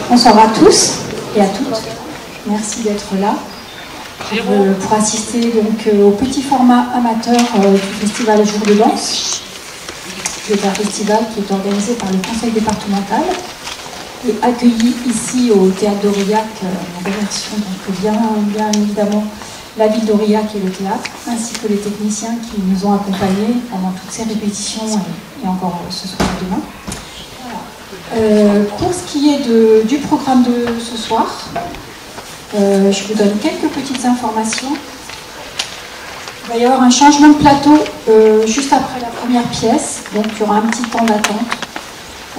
Bonsoir à tous et à toutes. Merci d'être là pour assister donc, au petit format amateur du festival Jour de danse, qui est un festival qui est organisé par le conseil départemental et accueilli ici au théâtre d'Aurillac, en remerciant donc bien évidemment la ville d'Aurillac et le théâtre, ainsi que les techniciens qui nous ont accompagnés pendant toutes ces répétitions et encore ce soir et demain. Pour ce qui est du programme de ce soir, je vous donne quelques petites informations. Il va y avoir un changement de plateau juste après la première pièce, donc il y aura un petit temps d'attente,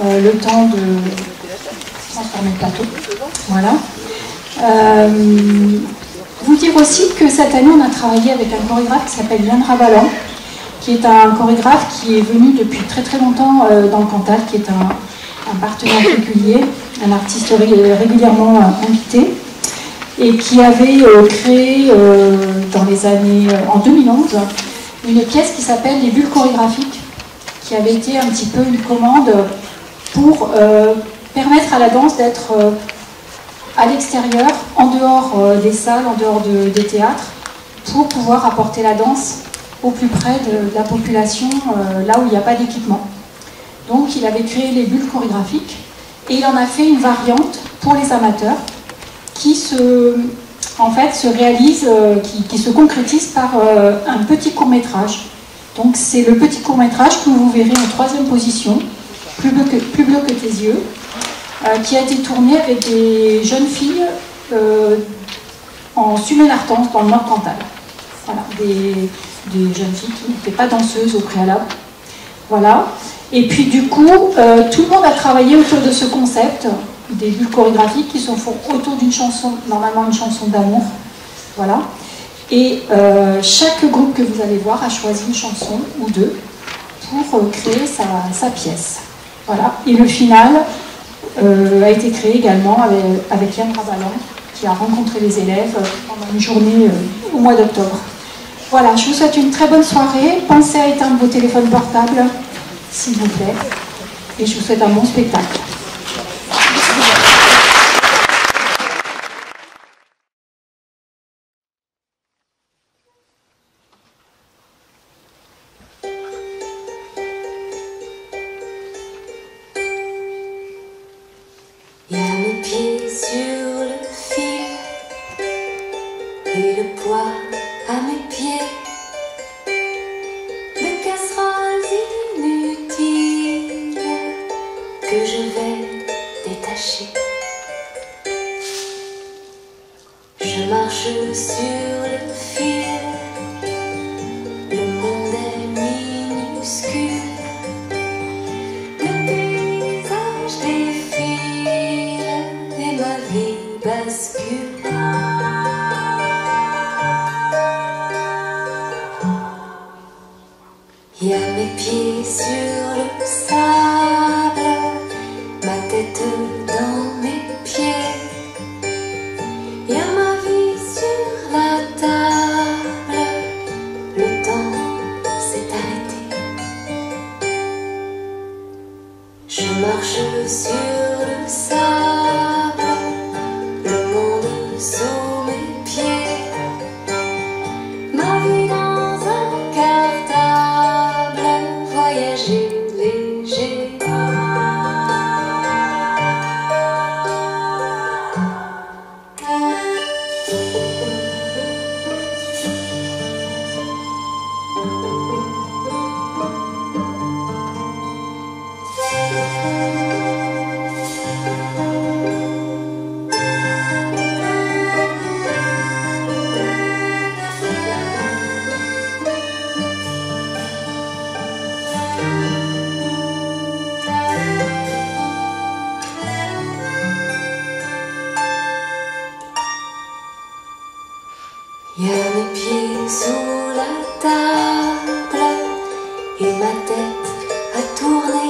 le temps de transformer le plateau. Voilà. Vous dire aussi que cette année, on a travaillé avec un chorégraphe qui s'appelle Yann Rabalan, qui est un chorégraphe qui est venu depuis très très longtemps dans le Cantal, qui est un partenaire régulier, un artiste régulièrement invité, et qui avait créé dans les années, en 2011, une pièce qui s'appelle Les Bulles chorégraphiques, qui avait été un petit peu une commande pour permettre à la danse d'être à l'extérieur, en dehors des salles, en dehors des théâtres, pour pouvoir apporter la danse au plus près de la population, là où il n'y a pas d'équipement. Donc il avait créé les bulles chorégraphiques et il en a fait une variante pour les amateurs qui se réalise, qui se concrétise par un petit court-métrage. Donc c'est le petit court-métrage que vous verrez en 3e position, plus bleu que tes yeux, qui a été tourné avec des jeunes filles en Sumé-Lartance, dans le Nord Cantal. Voilà, des jeunes filles qui n'étaient pas danseuses au préalable. Voilà. Et puis du coup, tout le monde a travaillé autour de ce concept des bulles chorégraphiques qui se font autour d'une chanson, normalement une chanson d'amour. Voilà. Et chaque groupe que vous allez voir a choisi une chanson ou deux pour créer sa pièce. Voilà. Et le final a été créé également avec Yann Rabalan, qui a rencontré les élèves pendant une journée au mois d'octobre. Voilà, je vous souhaite une très bonne soirée. Pensez à éteindre vos téléphones portables, s'il vous plaît, et je vous souhaite un bon spectacle. Il y a mes pieds sur le fil et le poids à mes pieds. Que je vais détacher. Je marche sur le fil, le monde est minuscule, le paysage défile et ma vie bascule. Il y a mes pieds sur le sable, ma tête dans mes pieds. Il y a ma vie sur la table, le temps s'est arrêté. Je marche sur le sable, le monde sous mes pieds. Ma vie dans un cartable, voyager léger. Il y a mes pieds sous la table et ma tête a tourné.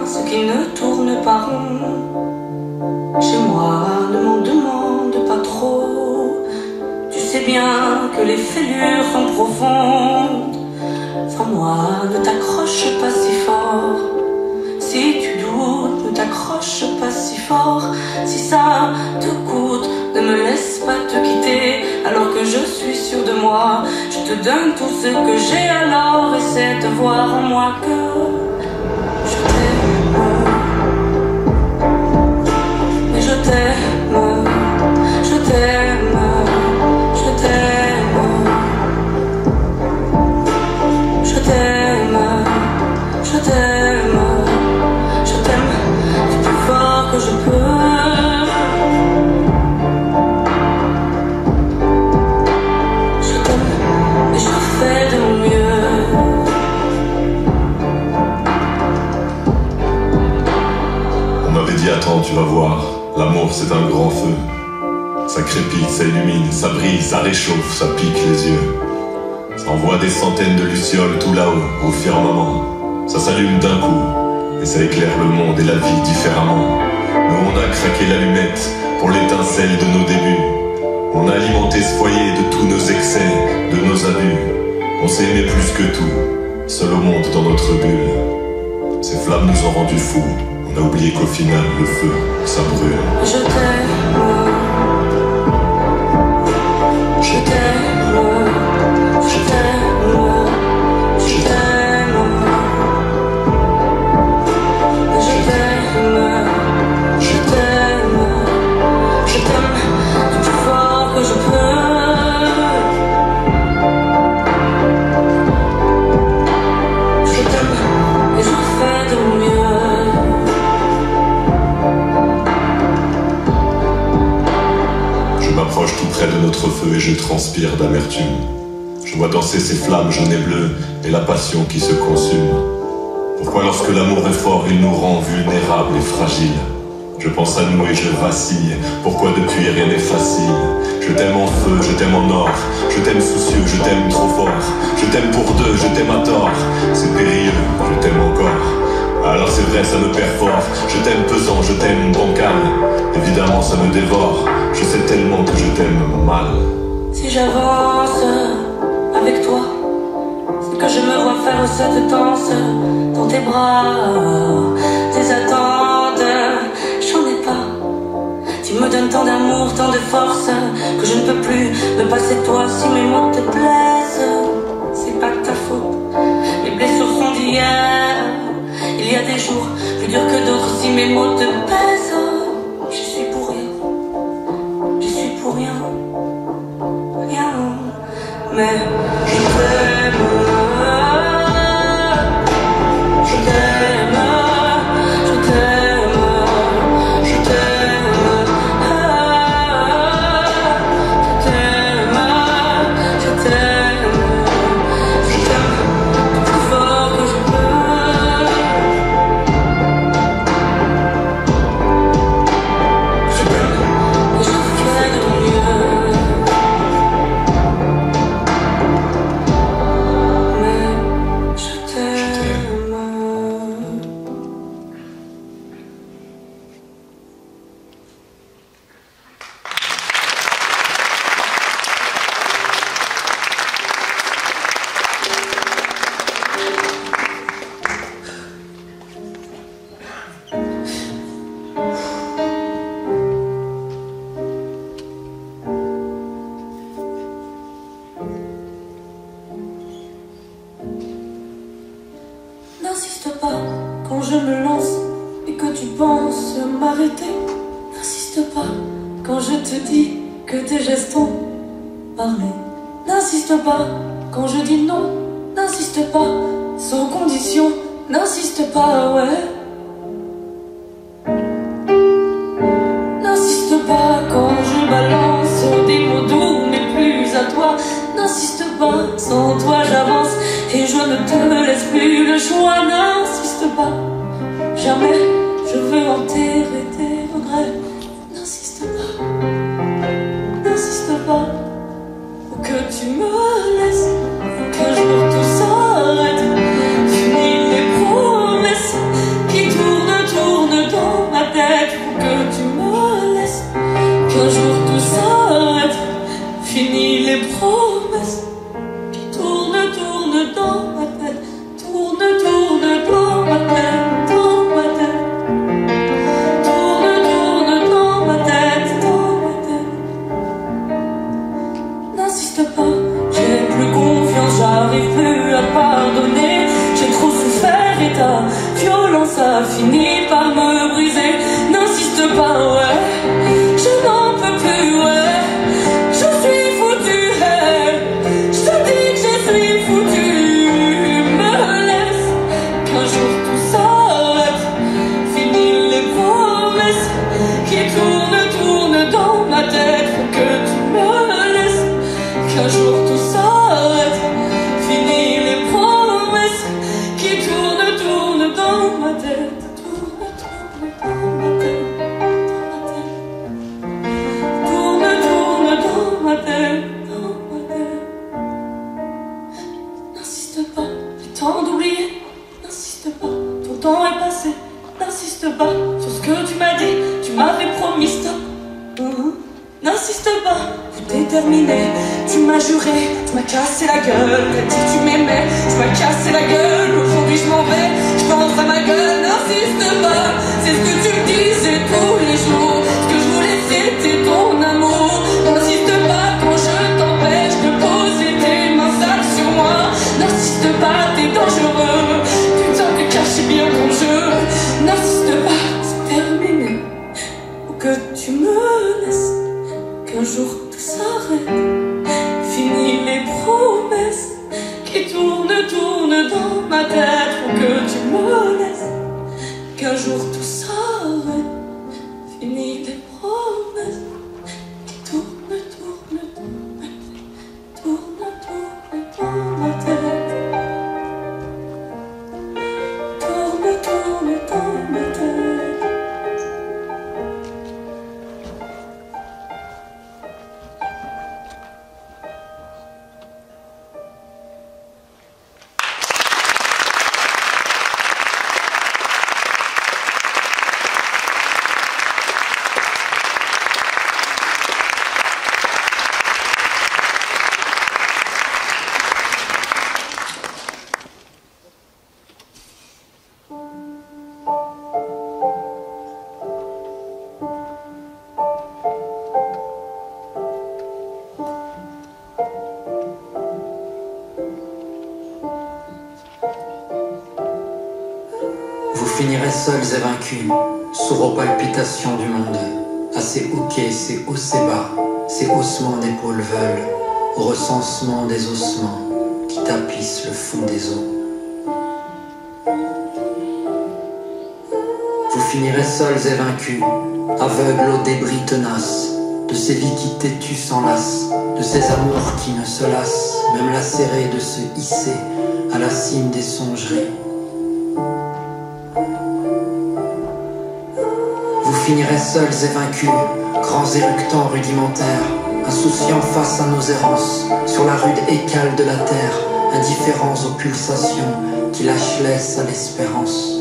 ce qui ne tourne pas rond. Chez moi, ne m'en demande pas trop. Tu sais bien que les fêlures sont profondes. Sans moi, ne t'accroche pas si fort. Si tu doutes, ne t'accroche pas si fort. Si ça te coûte, ne me laisse pas te quitter. Alors que je suis sûre de moi, je te donne tout ce que j'ai. Alors essaie de voir en moi que je t'aime. Mais je t'aime, je t'aime, je t'aime. Je t'aime, je t'aime, je t'aime du plus fort que je peux. Je t'aime et je fais de mon mieux. On m'avait dit attends, tu vas voir, l'amour c'est un grand feu. Ça crépite, ça illumine, ça brille, ça réchauffe, ça pique les yeux. Ça envoie des centaines de lucioles tout là-haut, au firmament. Ça s'allume d'un coup, et ça éclaire le monde et la vie différemment. Nous on a craqué l'allumette pour l'étincelle de nos débuts. On a alimenté ce foyer de tous nos excès, de nos abus. On s'est aimé plus que tout, seul au monde dans notre bulle. Ces flammes nous ont rendus fous, on a oublié qu'au final le feu, ça brûle. Je t'aime, je t'aime, je t'aime, je t'aime, je t'aime, je t'aime, je t'aime du plus fort que je peux. Je t'aime et je fais de mon mieux. Je m'approche tout près de notre feu et je transpire d'amertume. Je vois danser ces flammes jaunes et bleues et la passion qui se consume. Pourquoi lorsque l'amour est fort, il nous rend vulnérables et fragiles? Je pense à nous et je vacille. Pourquoi depuis rien n'est facile? Je t'aime en feu, je t'aime en or. Je t'aime soucieux, je t'aime trop fort. Je t'aime pour deux, je t'aime à tort. C'est périlleux, je t'aime encore. Alors c'est vrai, ça me perd fort. Je t'aime pesant, je t'aime bancal. Évidemment ça me dévore. Je sais tellement que je t'aime mal. Si j'avance avec toi, c'est que je me vois faire cette danse dans tes bras. Tes attentes, j'en ai pas. Tu me donnes tant d'amour, tant de force, que je ne peux plus me passer de toi. Si mes mots te plaisent, c'est pas de ta faute. Les blessures sont d'hier. Il y a des jours plus durs que d'autres. Si mes mots te pèsent, j'y suis pour rien. J'y suis pour rien. Rien. Mais je t'aime. Je t'aime. Je t'aime. Je t'aime. Je t'aime. Je t'aime. Je t'aime du plus fort que je peux. Je t'aime et je fais de mon mieux. Mais je t'aime. N'insiste pas quand je me lance et que tu penses m'arrêter. N'insiste pas quand je te dis que tes gestes ont parlé. N'insiste pas quand je dis non. N'insiste pas sans condition. N'insiste pas, ouais. N'insiste pas quand je balance des mots doux mais plus à toi. N'insiste pas, sans toi j'avance et je ne te laisse plus le choix. N'insiste pas, jamais je veux enterrer tes regrets. N'insiste pas, faut que tu me laisses, faut qu'un jour tout s'arrête. Finis les promesses qui tournent qu'un jour tout s'arrête. Fini les promesses qui tournent, tournent dans ma tête, tournent, tournent dans ma tête, dans ma tête, tournent, tournent dans ma tête, dans ma tête. N'insiste pas, j'ai plus confiance, j'arrive plus à pardonner. J'ai trop souffert et ta violence a fini par me briser. N'insiste pas, ouais, je n'en peux plus, ouais. Je suis foutu, hey. Je te dis que je suis foutu. Me laisse, qu'un jour tout s'arrête. Fini les promesses qui tournent, tournent dans ma tête. Faut que tu me laisses, qu'un jour tout s'arrête. Fini les promesses qui tournent, tournent dans ma tête. Tourne, tourne dans ma tête, dans ma tête. Tourne, tourne dans ma tête, dans ma tête. N'insiste pas, j'ai temps d'oublier. N'insiste pas, ton temps est passé. N'insiste pas sur ce que tu m'as dit. Tu m'avais promis stop. N'insiste pas, tout est terminé. Tu m'as juré, tu m'as cassé la gueule. T'as dit que tu m'aimais, tu m'as cassé la gueule. Aujourd'hui je m'en vais, je pense à ma gueule. N'insiste pas, c'est ce que tu me disais tous les jours. Ce que je voulais c'était ton amour. N'insiste pas quand je t'empêche de poser tes mains sales sur moi. N'insiste pas, t'es dangereux. Putain, t'es caché bien ton jeu. N'insiste pas, c'est terminé. Faut que tu me laisses, qu'un jour tout s'arrête. Fini les promesses qui tournent, tournent dans ma tête. Faut que tu me laisses, qu'un jour tout s'arrête. Fini les promesses qui tournent, tournent dans ma tête. Tournent, tournent dans ma tête. Tournent, tournent dans ma tête. Vous finirez seuls et vaincus, sourds aux palpitations du monde, à ces hoquets, ces hauts, ces bas, ces haussements d'épaules veulent, au recensement des ossements qui tapissent le fond des eaux. Vous finirez seuls et vaincus, aveugles aux débris tenaces, de ces vies qui têtues s'enlacent, de ces amours qui ne se lassent, même lacérés de se hisser à la cime des songeries. Vous finirez seuls et vaincus, grands éructants rudimentaires, insouciants face à nos errances, sur la rude écale de la terre, indifférents aux pulsations qui lâchent laisse à l'espérance.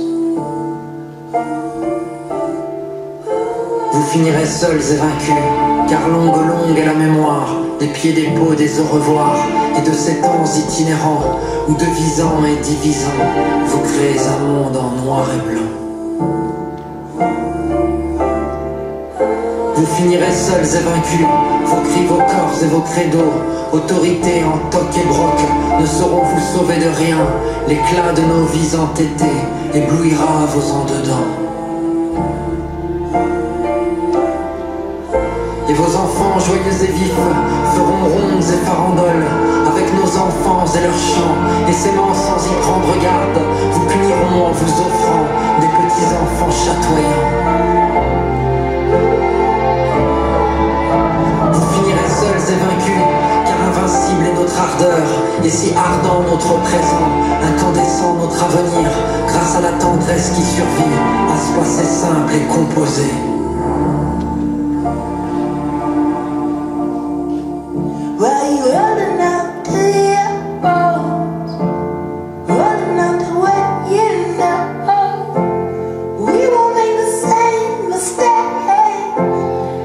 Vous finirez seuls et vaincus, car longue est la mémoire, des pieds des peaux des au revoir, et de ces temps itinérants, où devisant et divisant, vous créez un monde en noir et blanc. Vous finirez seuls et vaincus, vos cris, vos corps et vos credos, autorités en toc et broc, ne sauront vous sauver de rien. L'éclat de nos vies entêtées éblouira vos en-dedans. Et vos enfants joyeux et vifs feront rondes et farandoles avec nos enfants et leurs chants, et s'aimant sans y prendre garde, vous puniront en vous offrant des petits enfants chatoyants. Vous finirez seuls et vaincus, car invincible est notre ardeur, et si ardent notre présent, incandescent notre avenir, grâce à la tendresse qui survit à ce passé simple et composé.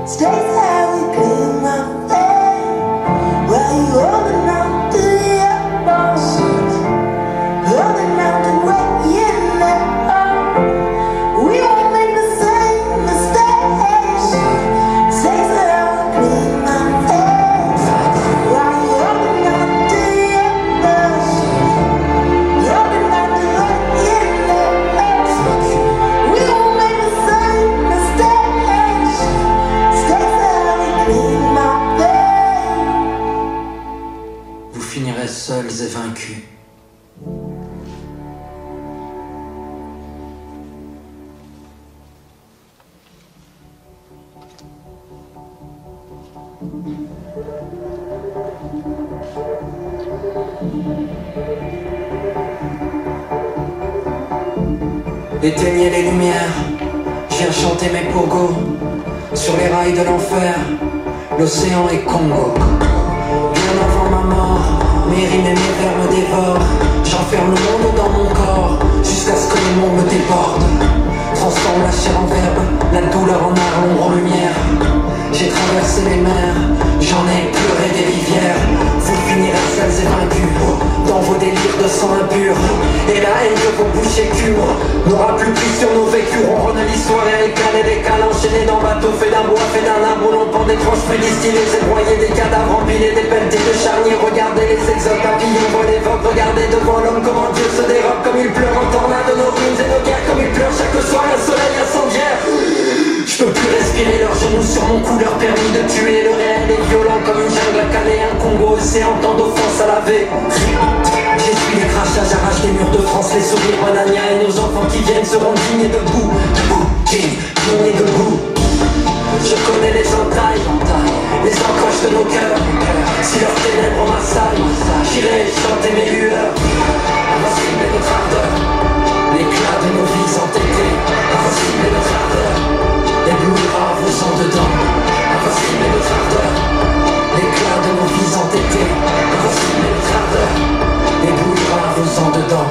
Stay there. Éteignez les lumières, je viens chanter mes pogos. Sur les rails de l'enfer, l'océan est Congo. Bien avant ma mort, mes rimes et mes vers me dévorent. J'enferme le monde dans mon corps, jusqu'à ce que le monde me déborde. Transforme la chair en verbe, la douleur en art, l'ombre en lumière. J'ai traversé les mers, j'en ai pleuré des rivières. Vous finirez seuls et vaincus dans vos délires de sang impur. Et la haine que vos bouches écurent n'aura plus pris sur nos vécus. On rend l'histoire et les cales et les cales enchaînés dans bateaux faits d'un bois, fait d'un arbre. L'on pend des tranches prédestinées et broyer des cadavres empilés, des pelletés de charniers. Regardez les exodes papillons, voient l'évoque. Regardez devant l'homme comment Dieu se dérobe, comme il pleure en tornade de nos ruines et nos guerres, comme il pleure chaque soir un soleil incendiaire. Je peux plus respirer leurs genoux sur mon cou, leur permis de tuer. Le réel est violent comme une jungle à Calais, un Congo océan, tant d'offenses à laver. J'essuie les crachages, j'arrache les murs de France, les sourires bananiens. Et nos enfants qui viennent seront dignes et debout, debout, dignes et debout. Je connais les entailles, les encoches de nos cœurs. Si leurs ténèbres m'assaillent, j'irai chanter mes lueurs. Invincible est notre ardeur, l'éclat de nos vies entêtées. Invincible est notre ardeur, éblouira vos sens dedans. Invincible est notre ardeur, l'éclat de nos vies entêtées. Invincible est notre ardeur, éblouira vos sens dedans.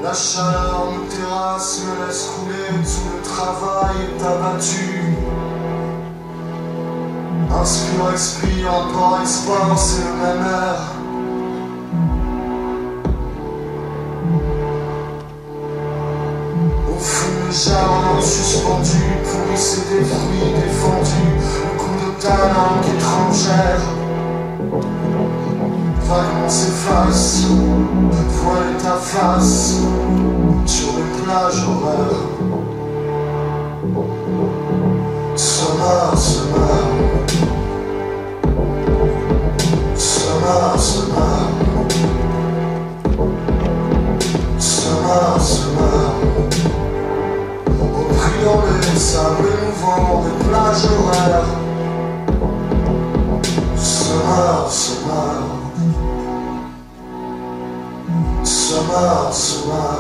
La chaleur nous terrasse, me laisse couler, tout le travail est abattu. Inspire, expire, encore espoir, c'est le même air. Au fond des jardins suspendus, pourrissent des fruits défendus, le coup de ta langue étrangère. Vaguement s'efface, voiler ta face sur les plages horaires. Summer, summer, summer, summer, summer, summer. Au brillant des sables mouvants des plages horaires. Summer, summer, summer, summer.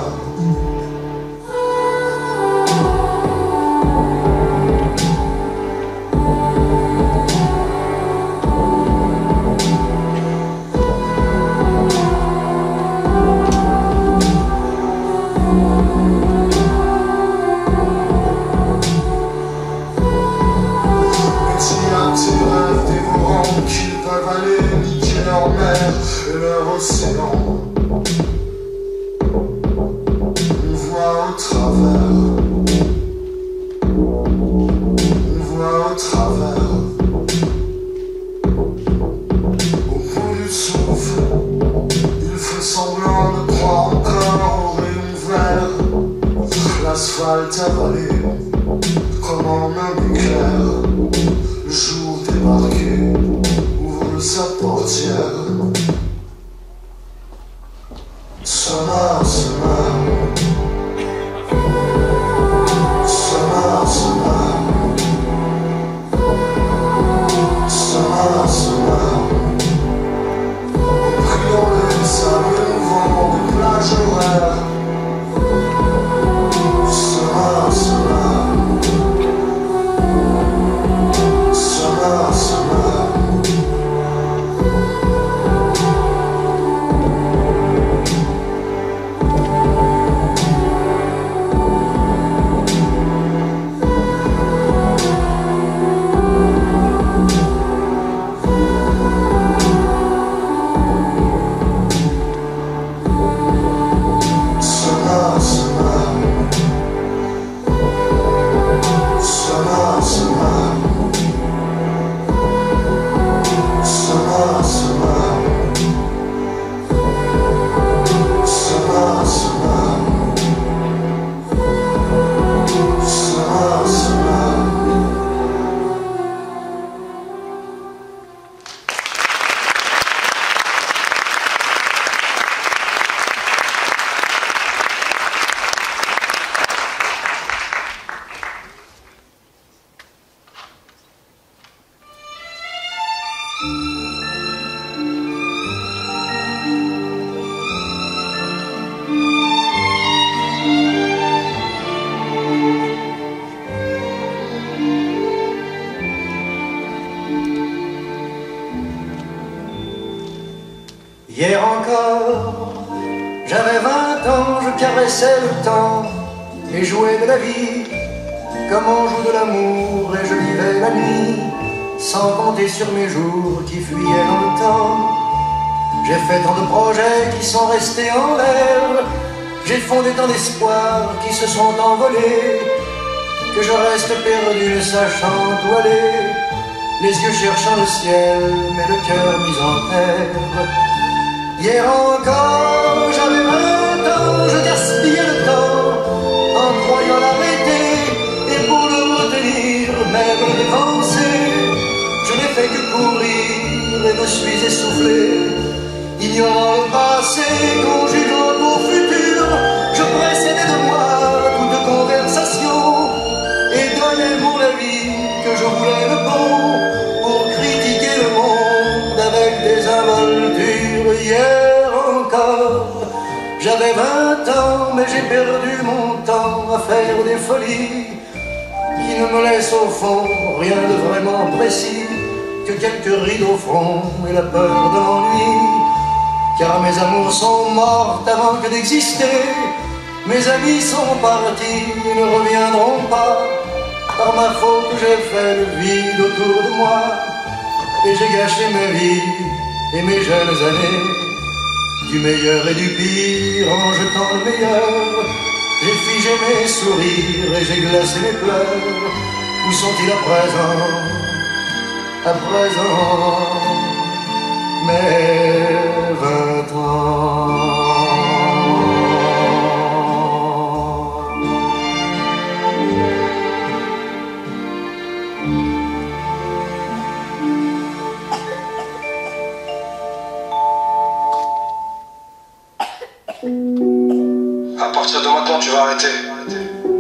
Qu'ils peuvent aller niquer leur mer et leur océan. On voit au travers, on voit au travers. Au bout du souffle, il fait semblant de croire encore au rayon vert. L'asphalte avalé comme en un éclair. Le jour débarqué ouvre sa portière. Summer, summer, summer, summer, summer, summer. Au brillant des sables mouvants des plages horaires. Summer, summer, summer, summer. Hier encore, j'avais 20 ans, je caressais le temps et jouais de la vie comme on joue de l'amour, et je vivais la nuit sans compter sur mes jours qui fuyaient dans le temps. J'ai fait tant de projets qui sont restés en l'air, j'ai fondé tant d'espoirs qui se sont envolés, que je reste perdu ne sachant où aller, les yeux cherchant le ciel mais le cœur mis en terre. Hier encore, j'avais 20 ans, je gaspillais le temps en croyant l'arrêter, et pour le retenir, même le dévancer, je n'ai fait que courir et me suis essoufflé. Ignorant le passé, conjuguant au futur, je précédais de moi toute conversation et donnais mon avis que je voulais le bon pour critiquer le monde avec des involtures. Hier encore, j'avais 20 ans, mais j'ai perdu mon temps à faire des folies qui ne me laissent au fond rien de vraiment précis que quelques rides au front et la peur de l'ennui. Car mes amours sont mortes avant que d'exister, Mes amis sont partis, ils ne reviendront pas. Par ma faute j'ai fait le vide autour de moi. Et j'ai gâché ma vie et mes jeunes années. Du meilleur et du pire en jetant le meilleur. J'ai figé mes sourires et j'ai glacé mes pleurs. Où sont-ils à présent? À présent, mes 20 ans. À partir de maintenant, tu vas arrêter.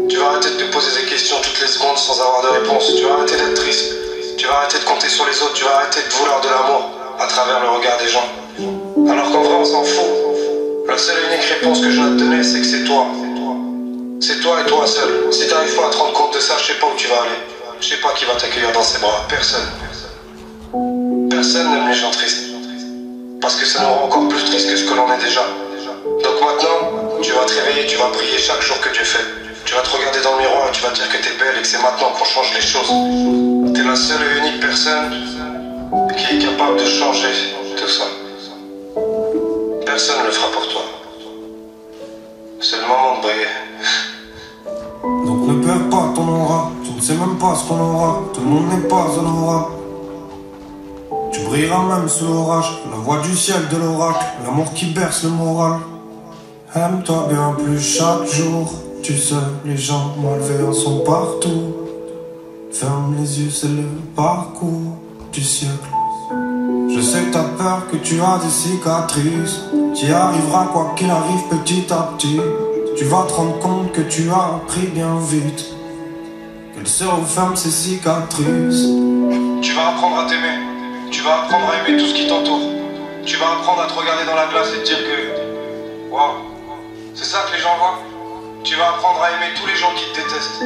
Tu vas arrêter de te poser des questions toutes les secondes sans avoir de réponse. Tu vas arrêter d'être triste. Tu vas arrêter de compter sur les autres. Tu vas arrêter de vouloir de l'amour à travers le regard des gens. Alors qu'en vrai, on s'en fout. La seule et unique réponse que je dois te donner, c'est que c'est toi. C'est toi et toi seul. Si t'arrives pas à te rendre compte de ça, je sais pas où tu vas aller. Je sais pas qui va t'accueillir dans ses bras. Personne. Personne n'aime les gens tristes. Parce que ça nous rend encore plus tristes que ce que l'on est déjà. Donc maintenant, tu vas te réveiller, tu vas briller chaque jour que Dieu fait. Tu vas te regarder dans le miroir et tu vas te dire que t'es belle et que c'est maintenant qu'on change les choses. T'es la seule et unique personne qui est capable de changer tout ça. Personne ne le fera pour toi. C'est le moment de briller. Donc ne perds pas ton aura, tu ne sais même pas ce qu'on aura. Tout le monde n'est pas honorable. Tu brilleras même sous l'orage, la voix du ciel de l'oracle, l'amour qui berce le moral. Aime-toi bien plus chaque jour. Tu sais, les gens malveillants sont partout. Ferme les yeux, c'est le parcours du siècle. Je sais que t'as peur, que tu as des cicatrices. Tu y arriveras quoi qu'il arrive petit à petit. Tu vas te rendre compte que tu as appris bien vite qu'elles se referment ces cicatrices. Tu vas apprendre à t'aimer. Tu vas apprendre à aimer tout ce qui t'entoure. Tu vas apprendre à te regarder dans la glace et te dire que... Waouh, c'est ça que les gens voient. Tu vas apprendre à aimer tous les gens qui te détestent.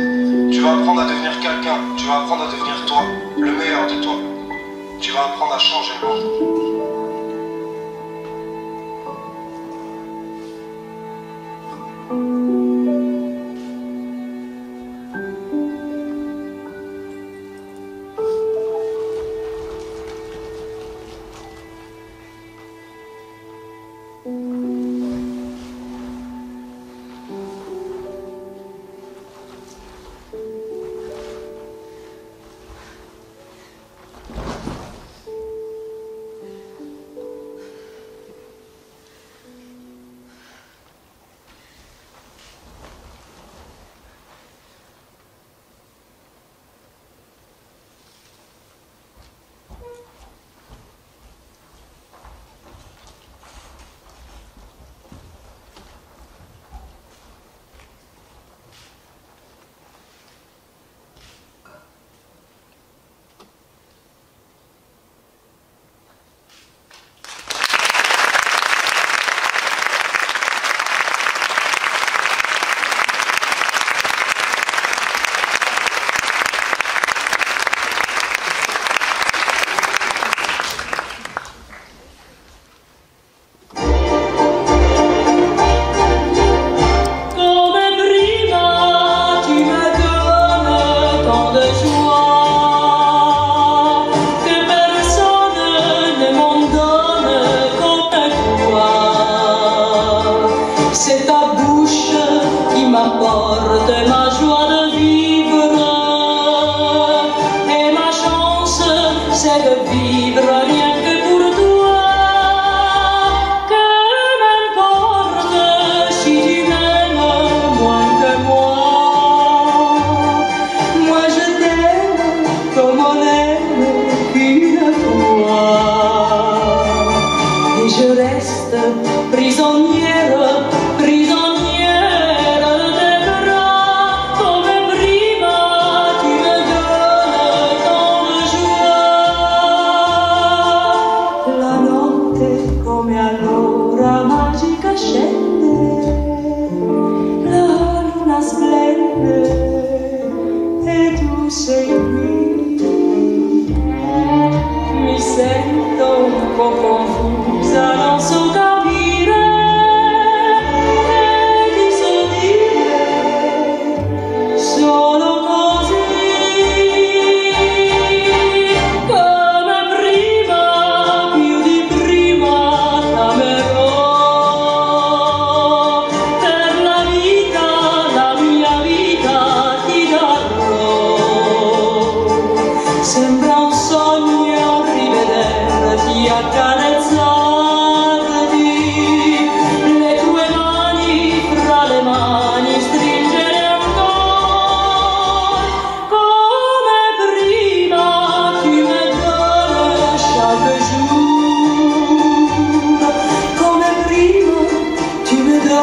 Tu vas apprendre à devenir quelqu'un. Tu vas apprendre à devenir toi, le meilleur de toi. Tu vas apprendre à changer le monde.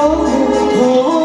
oh, oh.